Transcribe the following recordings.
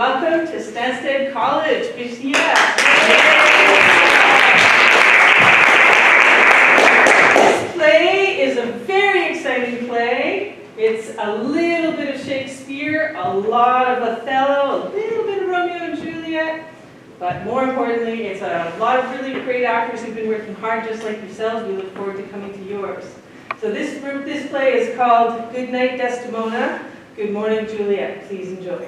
welcome to Stanstead College. Yeah. This play is a very exciting play. It's a little bit of Shakespeare, a lot of Othello, a little bit of Romeo and Juliet, but more importantly, it's a lot of really great actors who've been working hard just like yourselves. We look forward to coming to yours. So this play is called Goodnight, Desdemona. Good morning, Juliet. Please enjoy.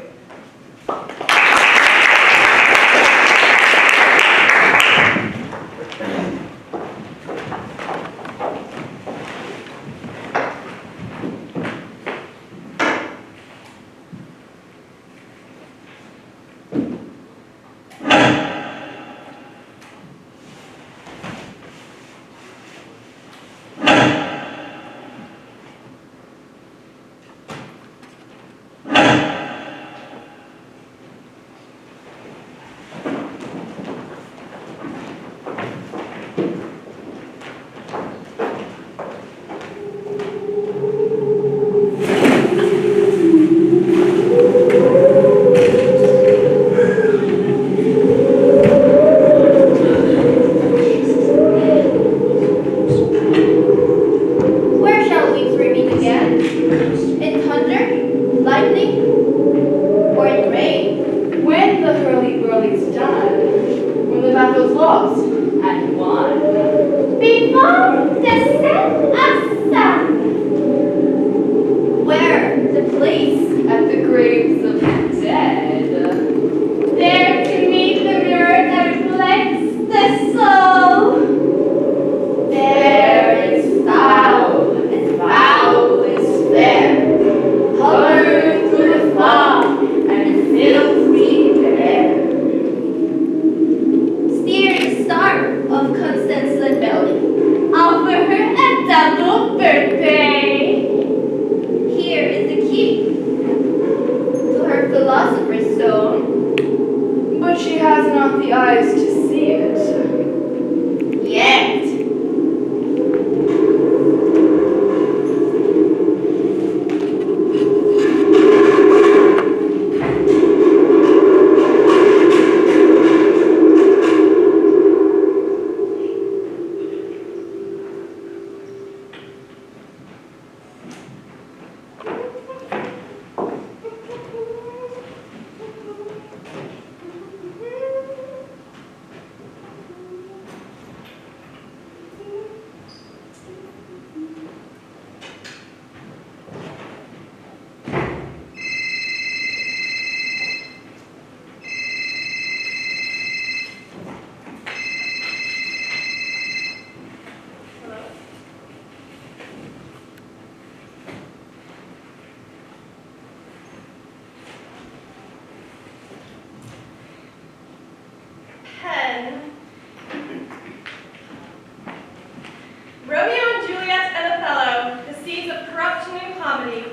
Romeo and Juliet and Othello, the seeds of corruption and comedy.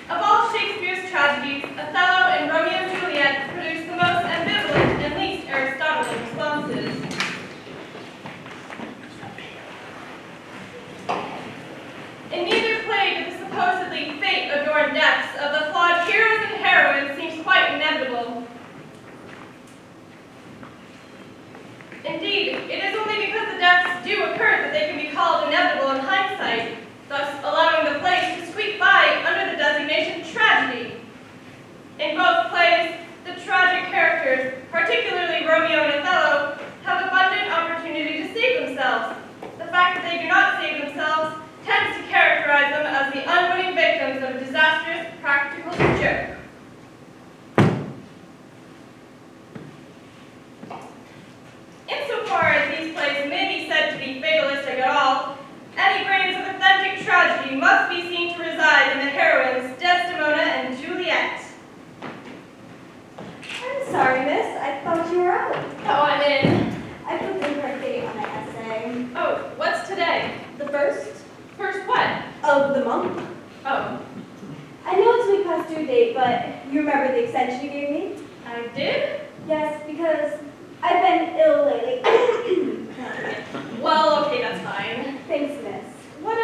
Of all Shakespeare's tragedies, Othello and Romeo and Juliet produce the most ambivalent and least Aristotelian responses. In neither play do the supposedly fate-adorned deaths of the flawed heroes and heroines seems quite inevitable. Indeed, it is only because the deaths do occur that they can be called inevitable in hindsight, thus allowing the plays to squeak by under the designation tragedy. In both plays, the tragic characters, particularly Romeo and Othello, have abundant opportunity to save themselves. The fact that they do not save themselves tends to characterize them as the unwitting victims of a disastrous practical joke. Insofar as these plays may be said to be fatalistic at all, any grains of authentic tragedy must be seen to reside in the heroines Desdemona and Juliet. I'm sorry, miss. I thought you were out. Oh, I'm in. I put the correct date on my essay. Oh, what's today? The first First what? of the month. Oh, I know it's week past due date, but you remember the extension you gave me? I did? Yes, because I've been ill lately. Well, okay, that's fine. Thanks, miss. What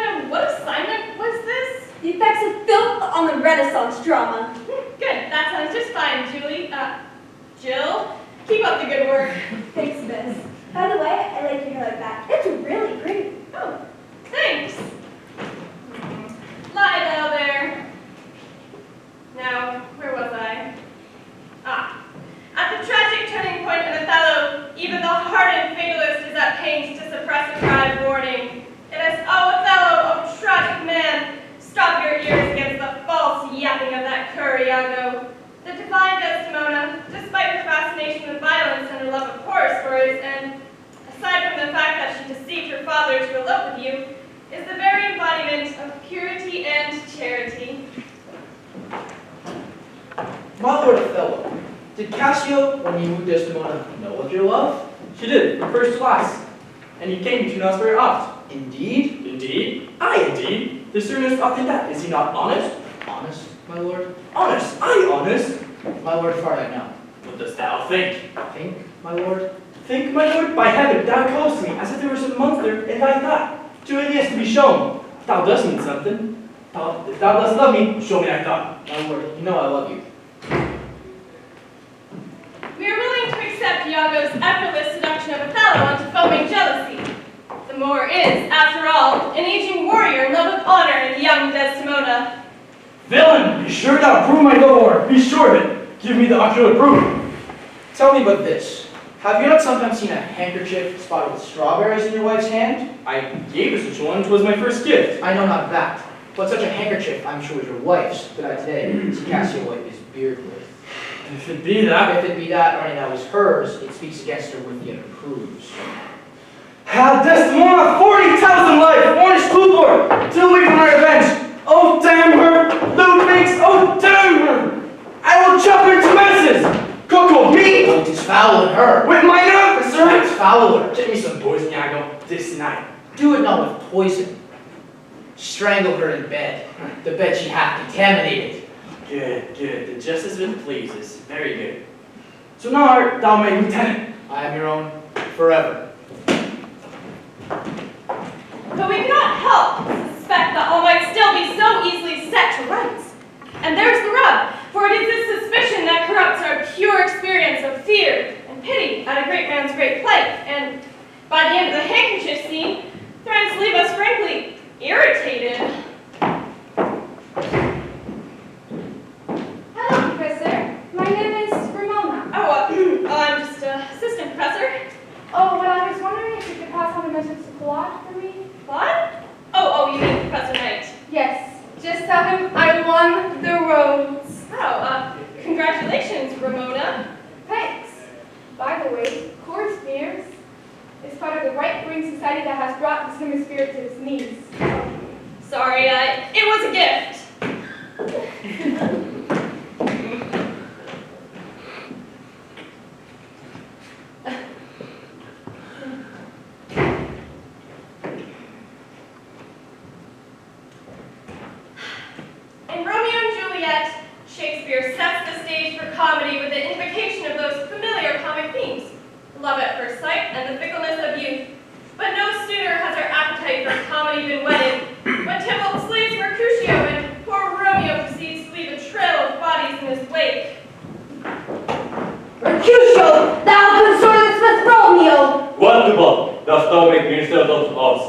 assignment was this? The effects of filth on the Renaissance drama. Good, that sounds just fine, Julie. Jill, keep up the good work. Thanks, miss. By the way, I like your hair like that. It's really pretty. Oh, thanks. Lie thou there. Now, where was I? At the tragic turning point in Othello, even the hardened fatalist is at pains to suppress a cry of warning. It is, "Oh, Othello, oh, tragic man, stop your ears against the false yapping of that cur Iago." The divine Desdemona, despite her fascination with violence and her love of horror stories, and aside from the fact that she deceived her father to elope with you, is the very embodiment of purity and charity. My lord Othello, did Cassio, when he wooed Desdemona, know of your love? She did, from first to last. And he came between us very oft. Indeed? Indeed? Aye, indeed. The soonest often that. Is he not honest? Honest, my lord? Honest, aye, honest. My lord, far I know. What dost thou think? Think, my lord? Think, my lord, by heaven, thou callest me, as if there were some monster in thy thought. Too hideous to be shown. If thou dost mean something. If thou dost love me, show me thy thought. My lord, you know I love you. We are willing to accept Iago's effortless seduction of Othello into foaming jealousy. The Moor is, after all, an aging warrior in love with honor and young Desdemona. Villain, be sure thou prove my lord. Be sure of it. Give me the ocular proof. Tell me but this. Have you not sometimes seen a handkerchief spotted with strawberries in your wife's hand? I gave her such one. 'Twas my first gift. I know not that. But such a handkerchief, I'm sure, was your wife's, that I today see Cassio wipe his beard with. If it be that. If it be that, or any that was hers, it speaks against her with the approves. Have Desdemona 40,000 life, orange Cooper, till we from our revenge. Oh, damn her! Loot makes, oh, damn her! I will chop her to messes! Cook me! Oh, 'tis foul in her. With mine officer! It's fouler. Get me some poison, Iago, this night. Do it not with poison. Strangle her in bed. The bed she hath contaminated. Good, good. The justice of it pleases. Very good. So now art thou my lieutenant. I am your own forever. But we cannot help but suspect that all might still be so easily set to rights. And there's the rub, for it is this suspicion that corrupts our pure experience of fear and pity at a great man's great plight, and by the end of the handkerchief scene, threatens to leave us frankly irritated. Hello, Professor. My name is Ramona. I'm just an assistant professor. Oh, well, I was wondering if you could pass on a message to Claude for me. What? Oh, you mean Professor Knight. Yes. Just tell him I won the roads. Congratulations, Ramona. Thanks. By the way, Course Beers is part of the right-wing society that has brought the human spirit to its knees. Sorry, it was a gift. In Romeo and Juliet, Shakespeare sets the stage for comedy with the invocation of those familiar comic themes, love at first sight and the fickleness of youth. But no sooner has our appetite for comedy been whetted, when Tybalt slays Mercutio and poor Romeo proceeds to leave a trail of bodies in his wake. Mercutio, thou consortest with Romeo! What, Tybalt, dost thou make me instead of us?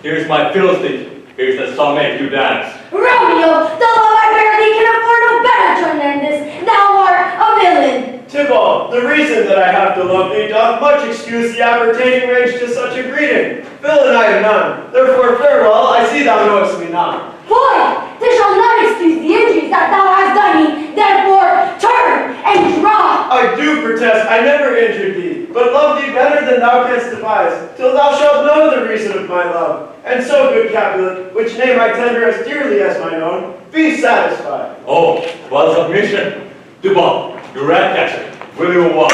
Here's my fiddlestick. Here's the song make you dance. Romeo, though I barely can afford a better turn than this, thou art a villain! Tybalt, the reason that I have to love thee doth much excuse the appertaining range to such a greeting. Villain I am none, therefore farewell, I see thou knowest me not. Boy, this shall not excuse the injuries that thou hast done me, therefore turn and draw! I do protest I never injured thee, but love thee better than thou canst devise, till thou shalt know the reason of my love. And so, good Capulet, which name I tender as dearly as mine own, be satisfied. Oh, what submission. Tybalt, you rat catcher, will you walk?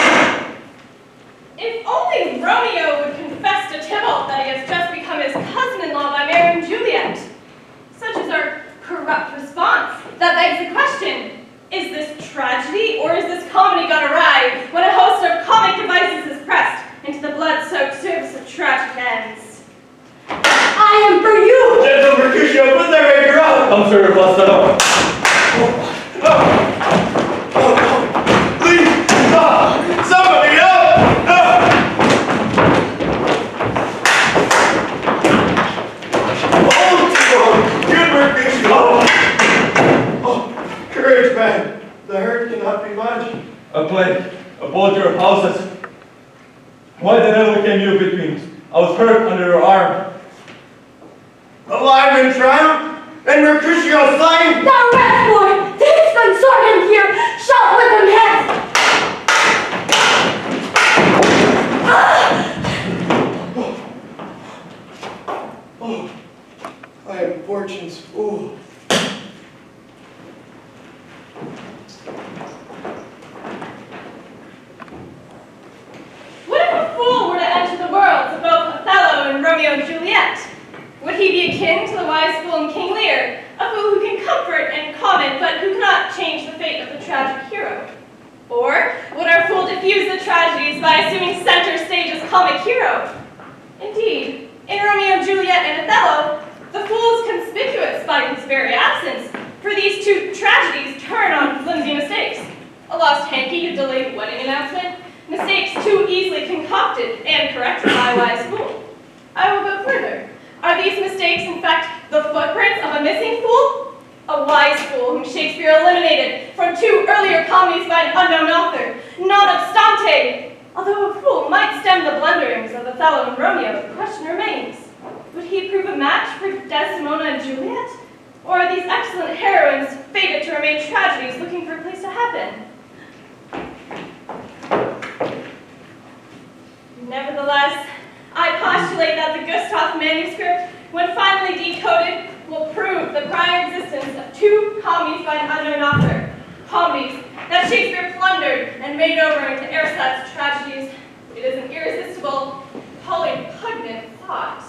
If only Romeo would confess to Tybalt that he has just become his cousin-in-law by marrying Juliet. Such is our corrupt response that begs the question, is this tragedy or is this comedy gone awry when a host of comic devices is pressed into the blood-soaked service of tragic ends? I am for you! Gentle Mercutio, put thy rapier up! Come, sir, bust that up. Leave! Stop! A plague, a vulture of houses. Why the devil came you between? I was hurt under your arm. Alive in triumph, and Mercutio slain! Thou wretch, boy! Thieves consort him here! Shout with him hence! Oh, I am fortune's fool. What if a fool were to enter the worlds of both Othello and Romeo and Juliet? Would he be akin to the wise fool in King Lear, a fool who can comfort and comment, but who cannot change the fate of the tragic hero? Or would our fool diffuse the tragedies by assuming center stage as comic hero? Indeed, in Romeo and Juliet and Othello, the fool is conspicuous by his very absence, for these two tragedies turn on flimsy mistakes. A lost hanky, a delayed wedding announcement, mistakes too easily concocted and corrected by a wise fool. I will go further. Are these mistakes, in fact, the footprints of a missing fool? A wise fool whom Shakespeare eliminated from two earlier comedies by an unknown author. Nonobstante, although a fool might stem the blunderings of Othello and Romeo, the question remains, would he prove a match for Desdemona and Juliet? Or are these excellent heroines fated to remain tragedies looking for a place to happen? Nevertheless, I postulate that the Gustav manuscript, when finally decoded, will prove the prior existence of two comedies by an unknown author. Comedies that Shakespeare plundered and made over into ersatz tragedies. It is an irresistible, polypugnant thought.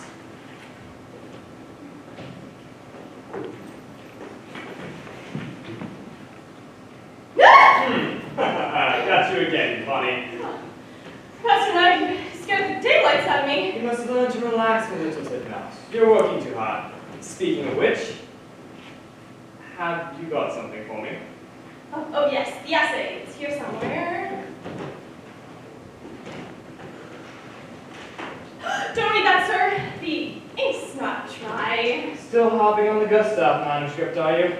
Got you again, Bonnie. Professor Knight, you scared the daylights out of me. You must learn to relax a little, Titmouse. You're working too hard. Speaking of which, have you got something for me? Oh yes, the essay. It's here somewhere. Don't read that, sir. The ink's not dry. Still hopping on the Gustav manuscript, are you?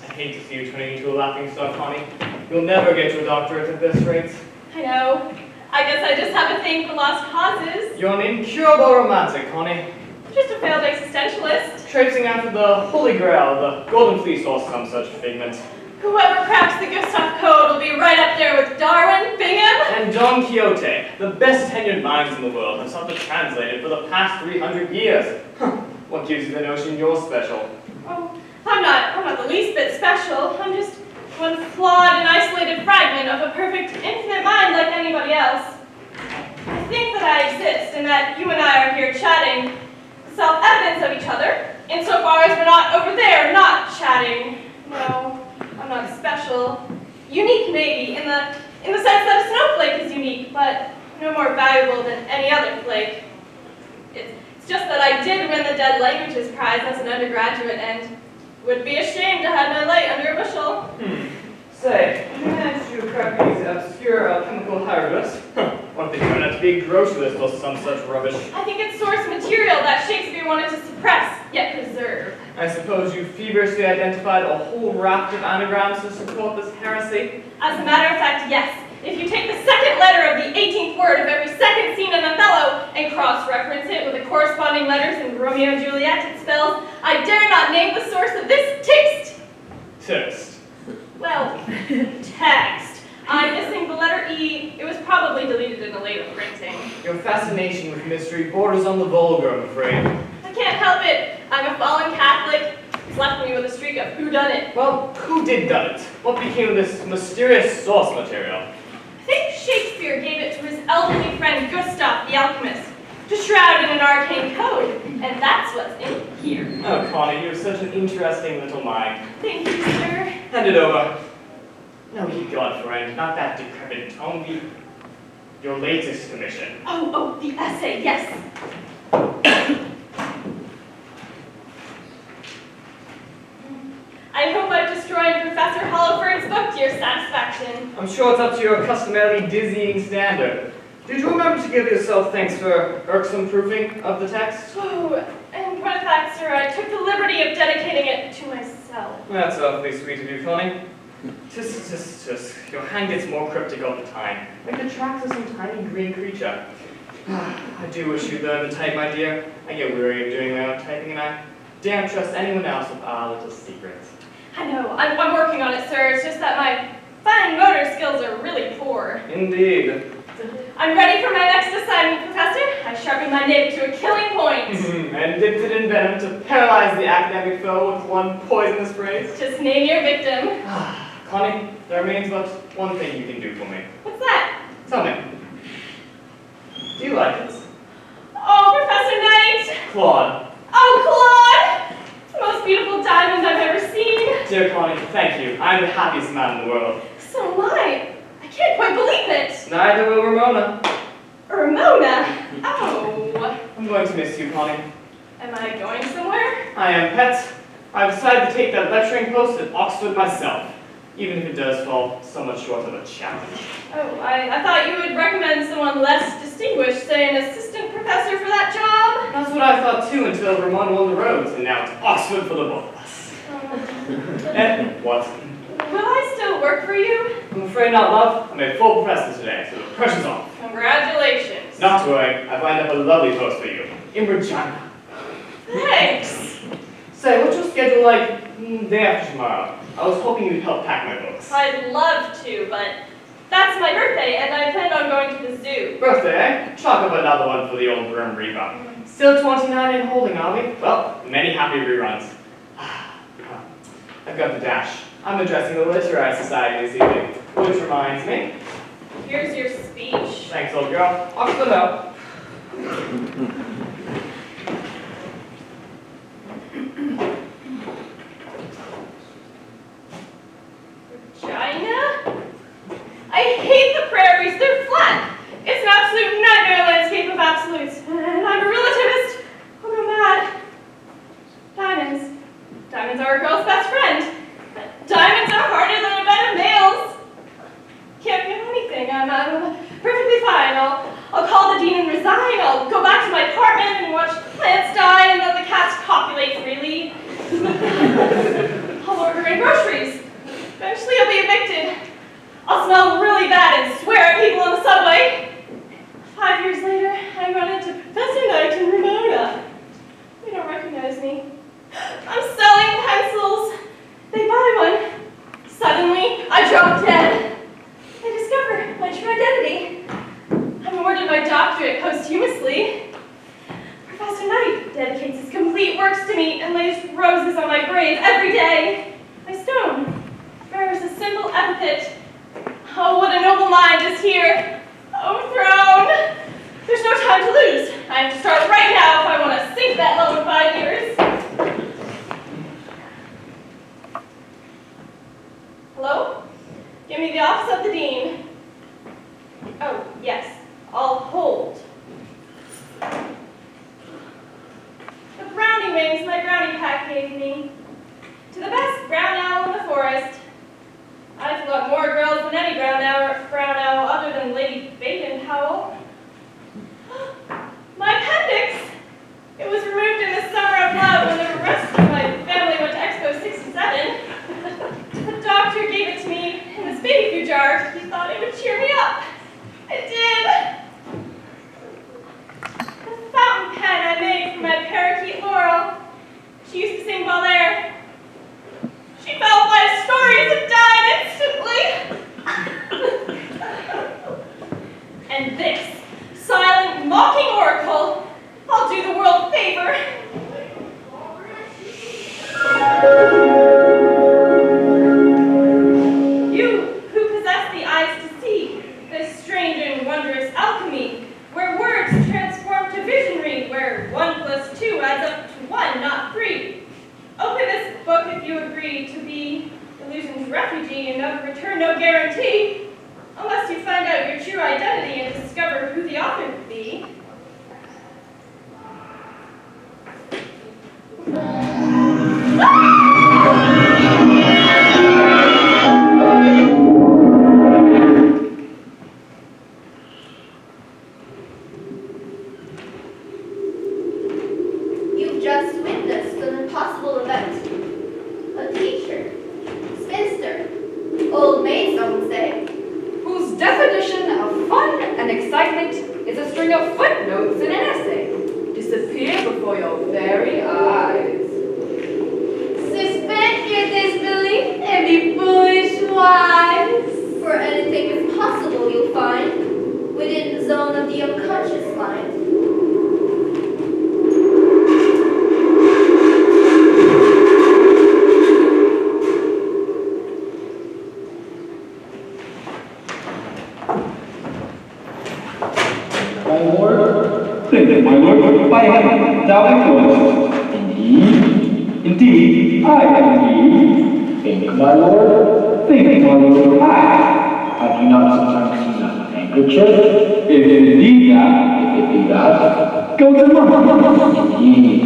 I hate to see you turning into a laughing stock, Connie. You'll never get your doctorate at this rate. I know. I guess I just have a thing for lost causes. You're an incurable romantic, Connie. Just a failed existentialist. Traipsing after the Holy Grail, the Golden Fleece, or some such figment. Whoever cracks the Gustav Code will be right up there with Darwin, Bingham, And Don Quixote, the best tenured minds in the world, have sought to translate it for the past 300 years. What gives you the notion you're special? Oh, I'm not the least bit special. I'm just one flawed and isolated fragment of a perfect, infinite mind like anybody else. I think that I exist and that you and I are here chatting, self-evidence of each other, insofar as we're not over there not chatting. No, I'm not special. Unique maybe, in the sense that a snowflake is unique, but no more valuable than any other flake. It's just that I did win the Dead Languages Prize as an undergraduate and would be ashamed to have my light under a bushel. Say, you managed to crack these obscure alchemical hieroglyphs? What if they turn out to be grocerist or some such rubbish? I think it's source material that Shakespeare wanted to suppress, yet preserve. I suppose you feverishly identified a whole raft of anagrams to support this heresy? As a matter of fact, yes. If you take the second letter of the 18th word of every second scene in Othello and cross-reference it with the corresponding letters in Romeo and Juliet, it spells, I dare not name the source of this text. Text. Well, text. I'm missing the letter E. It was probably deleted in a later printing. Your fascination with mystery borders on the vulgar, I'm afraid. I can't help it. I'm a fallen Catholic. It's left me with a streak of whodunit. Well, who did done it? What became of this mysterious source material? I think Shakespeare gave it to his elderly friend Gustav the alchemist to shroud in an arcane code, and that's what's in here. Oh, Connie, you have such an interesting little mind. Thank you, sir. Hand it over. No, ye God, friend, not that decrepit tome, your latest commission. Oh, the essay, yes. I hope I've destroyed Professor Hollowford's book to your satisfaction. I'm sure it's up to your customarily dizzying standard. Did you remember to give yourself thanks for irksome proofing of the text? Oh, and point of fact, sir, I took the liberty of dedicating it to myself. That's awfully sweet of you, Connie. Your hand gets more cryptic all the time, like the tracks of some tiny green creature. I do wish you'd learn to type, my dear. I get weary of doing my own typing, and I daren't trust anyone else with our little secrets. I know. I'm working on it, sir. It's just that my fine motor skills are really poor. Indeed. I'm ready for my next assignment, Professor. I sharpened my nib to a killing point. And dipped it in venom to paralyze the academic foe with one poisonous phrase. Just name your victim. Connie, there remains but one thing you can do for me. What's that? Tell me. Do you like it? Oh, Professor Knight! Claude. Oh, Claude! It's the most beautiful diamond I've ever seen. Dear Connie, thank you. I'm the happiest man in the world. So am I. I can't quite believe it. Neither will Ramona. Ramona? Oh. I'm going to miss you, Connie. Am I going somewhere? I am, pet. I've decided to take that lecturing post at Oxford myself, even if it does fall somewhat short of a challenge. Oh, I thought you would recommend someone less distinguished, say an assistant professor for that job. That's what I thought too until Ramona won the roads, and now it's Oxford for the both of us. And what? Will I still work for you? I'm afraid not, love. I made full professor today, so the pressure's off. Congratulations. Not to worry, I've lined up a lovely post for you in Regina. Thanks. Say, what's your schedule like day after tomorrow? I was hoping you'd help pack my books. I'd love to, but that's my birthday, and I plan on going to the zoo. Birthday, eh? Chalk up another one for the old Grim Reaper. Still 29 in holding, are we? Well, many happy reruns. I've got the dash. I'm addressing the Literary Society this evening, which reminds me. Here's your speech. Thanks, old girl. Off the note. Regina? I hate the prairies. They're flat. It's an absolute nightmare landscape of absolutes. And I'm a relativist. I'll go mad. Diamonds. Diamonds are a girl's best friend. Diamonds are harder than a bed of nails. Can't feel anything. I'm perfectly fine. I'll call the dean and resign. I'll go back to my apartment and watch plants die and let the cats copulate freely. I'll order in groceries. Eventually I'll be evicted. I'll smell really bad and swear at people on the subway. 5 years later, I run into Professor Knight and Ramona. They don't recognize me. I'm selling pencils. They buy one. Suddenly, I drop dead. I discover my true identity. I'm awarded my doctorate posthumously. Professor Knight dedicates his complete works to me and lays roses on my grave every day. My stone bears a simple epithet. Oh, what a noble mind is here. Overthrown. There's no time to lose. I have to start right now if I want to sink that low in 5 years. Hello? Give me the office of the dean. Oh, yes. I'll hold. The brownie wings my brownie pack gave me. To the best brown owl in the forest. I've got more girls than any brown owl other than Lady Baden-Powell. My appendix! It was removed in the summer of love when the rest of my family went to Expo 67. The doctor gave it to me in this baby food jar. He thought it would cheer me up. It did. The fountain pen I made for my parakeet Laurel. She used to sing while there. She fell 5 stories and died instantly. And this silent, mocking oracle, I'll do the world a favor. You who possess the eyes to see this strange and wondrous alchemy, where words transform to visionary, where 1 + 2 adds up to 1, not 3. Open this book if you agree to be illusion's refugee and of return no guarantee, unless you find out your true identity and discover who the author could be. You've just witnessed an impossible event. A teacher, spinster, string of footnotes in an essay disappear before your very eyes. Suspend your disbelief and be foolish wise. For anything is possible, you'll find, within the zone of the unconscious mind. My lord, think, my lord, by heaven, thou art indeed, I am indeed. Think, my lord, I. Have you not sometimes seen a handkerchief? If it be that, go to mama. Indeed.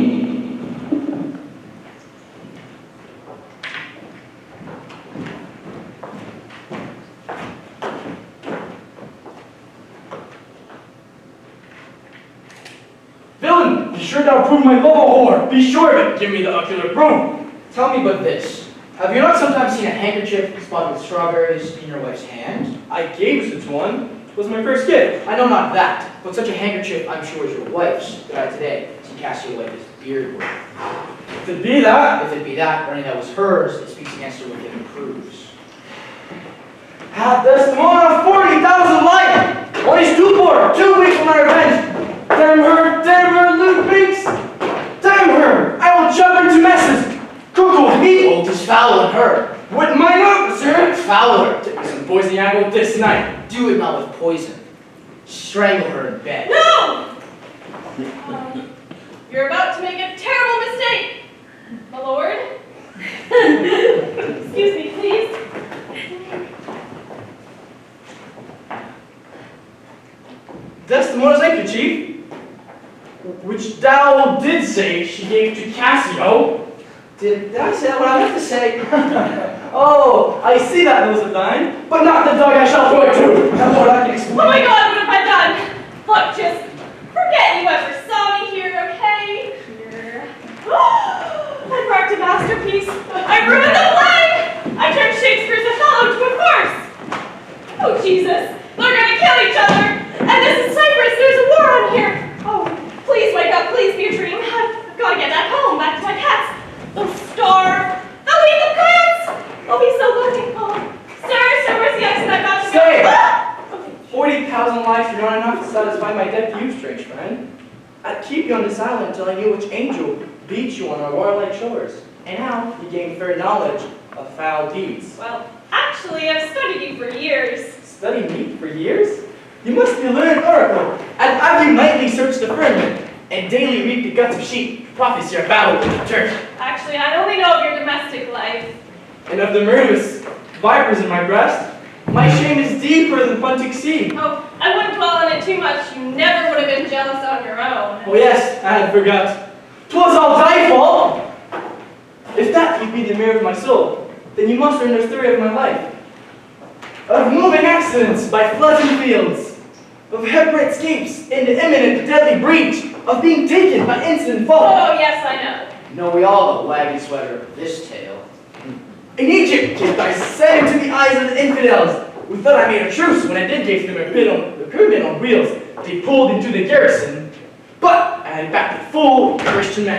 Villain, be sure thou prove my love a whore. Be sure of it. Give me the ocular proof. Tell me but this. Have you not sometimes seen a handkerchief spotted with strawberries in your wife's hand? I gave such one. It was my first gift. I know not that, but such a handkerchief I'm sure is your wife's, that I today see cast your wife as beard work. If it be that, If it be that, or any that was hers, it speaks against her wicked and proves. had Desdemona 40,000 life. Only too poor, 2 weeks for my revenge. Damn her, Luke Binks. Damn her, I will chop her to messes. Cuckoo, me. Oh, 'tis foul in her. With mine up, sir. Foul her. Take me some poison apple this night. Do it not with poison. Strangle her in bed. No! You're about to make a terrible mistake, my lord. Excuse me, please. Desdemona's handkerchief, which thou did say she gave to Cassio. Did I say what I meant to say? Oh, I see that nose of thine, but not the dog I shall point to. Now, Lord, I can explain. Oh my God, what have I done? Look, just forget you ever saw me here, okay? Here. I wrecked a masterpiece. I ruined the play. I turned Shakespeare's Othello to a farce. Oh Jesus, they're gonna kill each other. And this is Cyprus. There's a war on here. Oh, please wake up. Please be a dream. I've got to get back home, back to my cats. They'll starve. They'll eat the plants. They'll be so lonely. Oh, sir, where's the exit? I've got to go. Stay. Ah! Okay. 40,000 lives are not enough to satisfy my debt to you, strange friend. I'd keep you on this island till I knew which angel beat you on our warlike shores, and how you gained fair knowledge of foul deeds. Well, actually, I've studied you for years. Studied me for years? You must be a learned oracle. I'd have you nightly search the firmament, and daily reap the guts of sheep, prophesy your battle with the Turk, Actually, I only know of your domestic life. and of the murderous vipers in my breast. My shame is deeper than Puntic Sea. Oh, I wouldn't dwell on it too much. You never would have been jealous on your own. Oh yes, I had forgot. 'Twas all thy fault. If that you be the mirror of my soul, then you must learn the story of my life. Of moving accidents by floods and fields, of separate escapes in the imminent deadly breach, of being taken by instant fall. Oh, yes, I know. Know we all the waggy sweater of this tale. In Egypt, gift I said into the eyes of the infidels, who thought I made a truce when I did give them a pyramid on wheels. They pulled into the garrison, but I had back the full Christian man.